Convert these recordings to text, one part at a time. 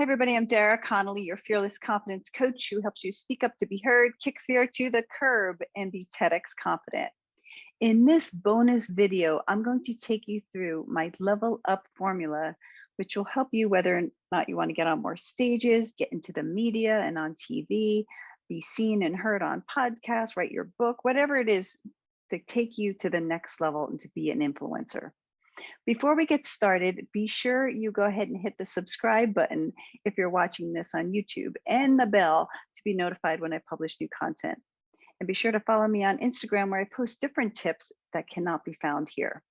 Hi, everybody. I'm Dara Connolly, your fearless confidence coach who helps you speak up to be heard, kick fear to the curb, and be TEDx confident. In this bonus video, I'm going to take you through my level up formula, which will help you whether or not you want to get on more stages, get into the media and on TV, be seen and heard on podcasts, write your book, whatever it is to take you to the next level and to be an influencer. Before we get started, be sure you go ahead and hit the subscribe button if you're watching this on YouTube and the bell to be notified when I publish new content. And be sure to follow me on Instagram where I post different tips that cannot be found here.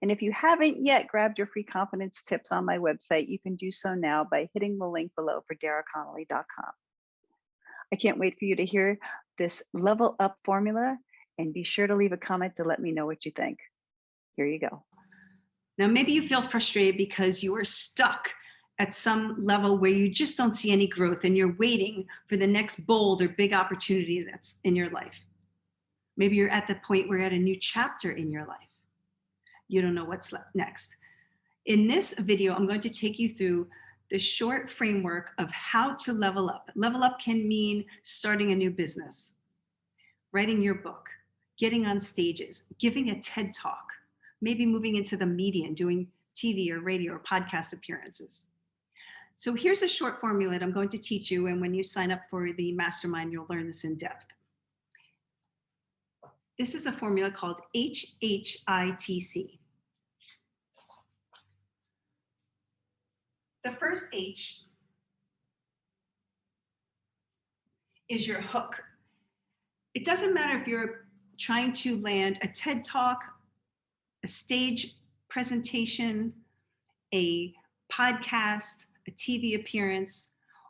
And if you haven't yet grabbed your free confidence tips on my website, you can do so now by hitting the link below for daraconnolly.com. I can't wait for you to hear this level up formula, and be sure to leave a comment to let me know what you think. Here you go. Now, maybe you feel frustrated because you are stuck at some level where you just don't see any growth and you're waiting for the next bold or big opportunity that's in your life. Maybe you're at the point where you're at a new chapter in your life. You don't know what's next. In this video, I'm going to take you through the short framework of how to level up. Level up can mean starting a new business, writing your book, getting on stages, giving a TED Talk, maybe moving into the media and doing TV or radio or podcast appearances. So here's a short formula that I'm going to teach you, and when you sign up for the mastermind, you'll learn this in depth. This is a formula called HHITC. The first H is your hook. It doesn't matter if you're trying to land a TED Talk, a stage presentation, a podcast, a TV appearance,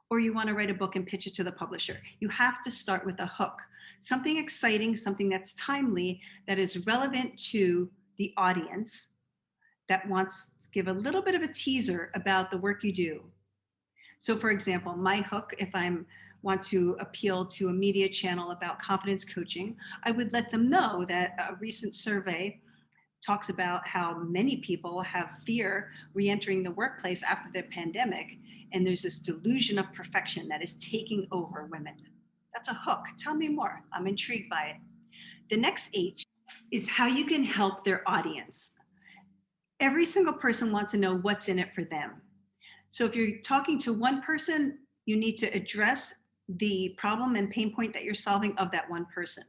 or you want to write a book and pitch it to the publisher. You have to start with a hook, something exciting, something that's timely, that is relevant to the audience, that wants to give a little bit of a teaser about the work you do. So for example, my hook, if I want to appeal to a media channel about confidence coaching, I would let them know that a recent survey talks about how many people have fear re-entering the workplace after the pandemic, and there's this delusion of perfection that is taking over women. That's a hook. Tell me more. I'm intrigued by it. The next H is how you can help their audience. Every single person wants to know what's in it for them. So if you're talking to one person, you need to address the problem and pain point that you're solving of that one person.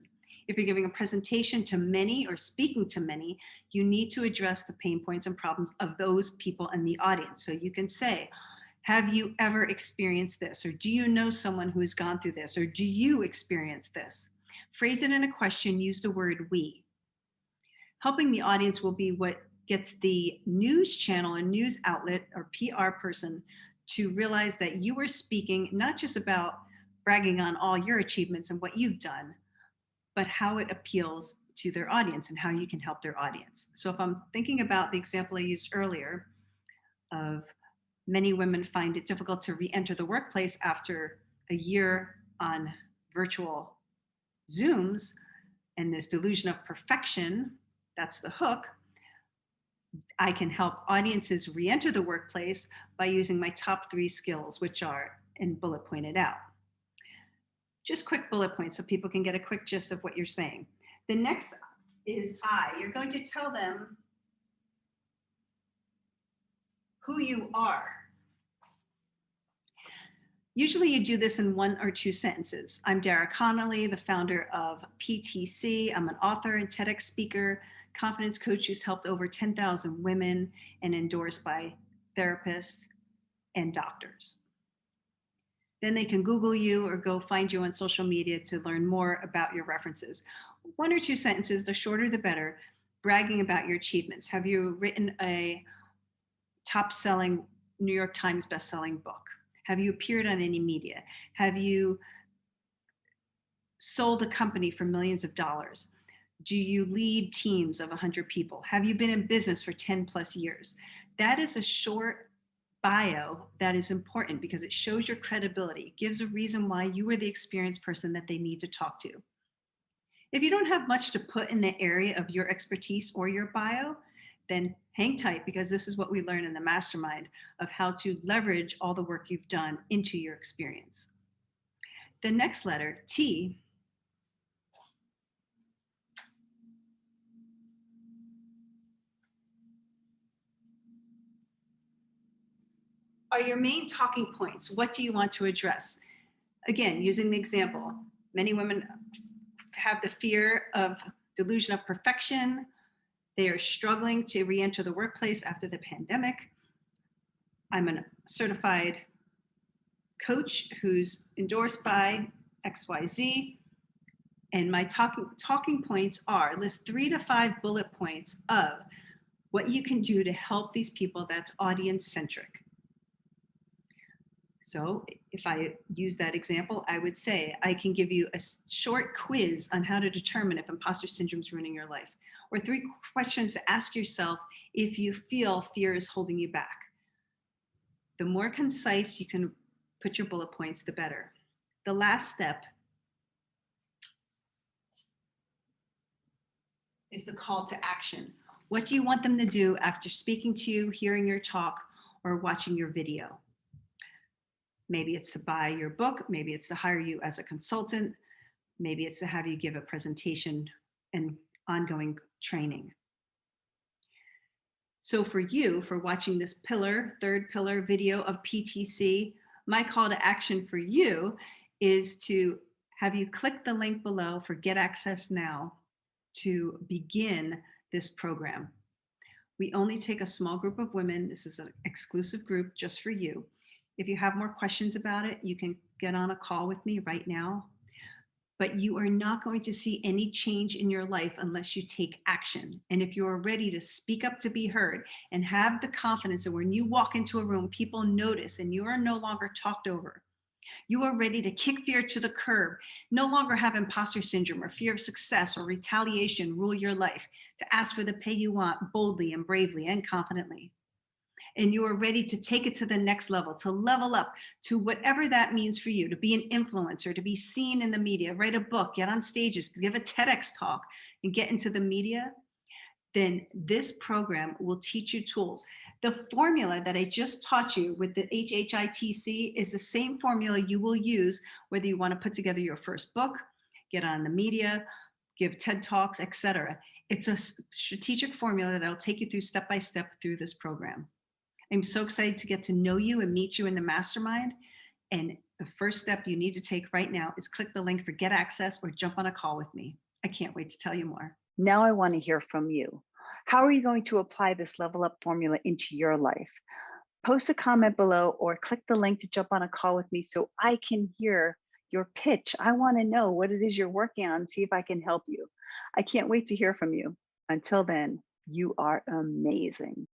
If you're giving a presentation to many or speaking to many, you need to address the pain points and problems of those people in the audience. So you can say, have you ever experienced this? Or do you know someone who has gone through this? Or do you experience this? Phrase it in a question, use the word we. Helping the audience will be what gets the news channel and news outlet or PR person to realize that you are speaking not just about bragging on all your achievements and what you've done, but how it appeals to their audience and how you can help their audience. So if I'm thinking about the example I used earlier of many women find it difficult to re-enter the workplace after a year on virtual Zooms, and this delusion of perfection, that's the hook. I can help audiences re-enter the workplace by using my top 3 skills, which are, and bullet pointed out. Just quick bullet points so people can get a quick gist of what you're saying. The next is I. You're going to tell them who you are. Usually you do this in 1 or 2 sentences. I'm Dara Connolly, the founder of PTC. I'm an author and TEDx speaker, confidence coach who's helped over 10,000 women and endorsed by therapists and doctors. Then they can Google you or go find you on social media to learn more about your references. 1 or 2 sentences, the shorter the better, bragging about your achievements. Have you written a top-selling New York Times best-selling book? Have you appeared on any media? Have you sold a company for millions of dollars? Do you lead teams of 100 people? Have you been in business for 10 plus years? That is a short bio that is important because it shows your credibility, gives a reason why you are the experienced person that they need to talk to. If you don't have much to put in the area of your expertise or your bio, then hang tight, because this is what we learn in the mastermind of how to leverage all the work you've done into your experience. The next letter, T, are your main talking points. What do you want to address? Again, using the example, many women have the fear of delusion of perfection. They are struggling to re-enter the workplace after the pandemic. I'm a certified coach who's endorsed by XYZ. And my talking points are, list 3 to 5 bullet points of what you can do to help these people that's audience centric. So if I use that example, I would say, I can give you a short quiz on how to determine if imposter syndrome is ruining your life, or 3 questions to ask yourself if you feel fear is holding you back. The more concise you can put your bullet points, the better. The last step is the call to action. What do you want them to do after speaking to you, hearing your talk, or watching your video? Maybe it's to buy your book. Maybe it's to hire you as a consultant. Maybe it's to have you give a presentation and ongoing training. So for you, for watching this third pillar video of PTC, my call to action for you is to have you click the link below for Get Access Now to begin this program. We only take a small group of women. This is an exclusive group just for you. If you have more questions about it, you can get on a call with me right now. But you are not going to see any change in your life unless you take action. And if you are ready to speak up to be heard and have the confidence that when you walk into a room, people notice and you are no longer talked over. You are ready to kick fear to the curb, no longer have imposter syndrome or fear of success or retaliation rule your life, to ask for the pay you want boldly and bravely and confidently. And you are ready to take it to the next level, to level up to whatever that means for you, to be an influencer, to be seen in the media, write a book, get on stages, give a TEDx talk, and get into the media, then this program will teach you tools. The formula that I just taught you with the HHITC is the same formula you will use whether you want to put together your first book, get on the media, give TED Talks, etc. It's a strategic formula that I'll take you through step by step through this program. I'm so excited to get to know you and meet you in the mastermind. And the first step you need to take right now is click the link for Get Access or jump on a call with me. I can't wait to tell you more. Now I want to hear from you. How are you going to apply this level up formula into your life? Post a comment below or click the link to jump on a call with me so I can hear your pitch. I want to know what it is you're working on, see if I can help you. I can't wait to hear from you. Until then, you are amazing.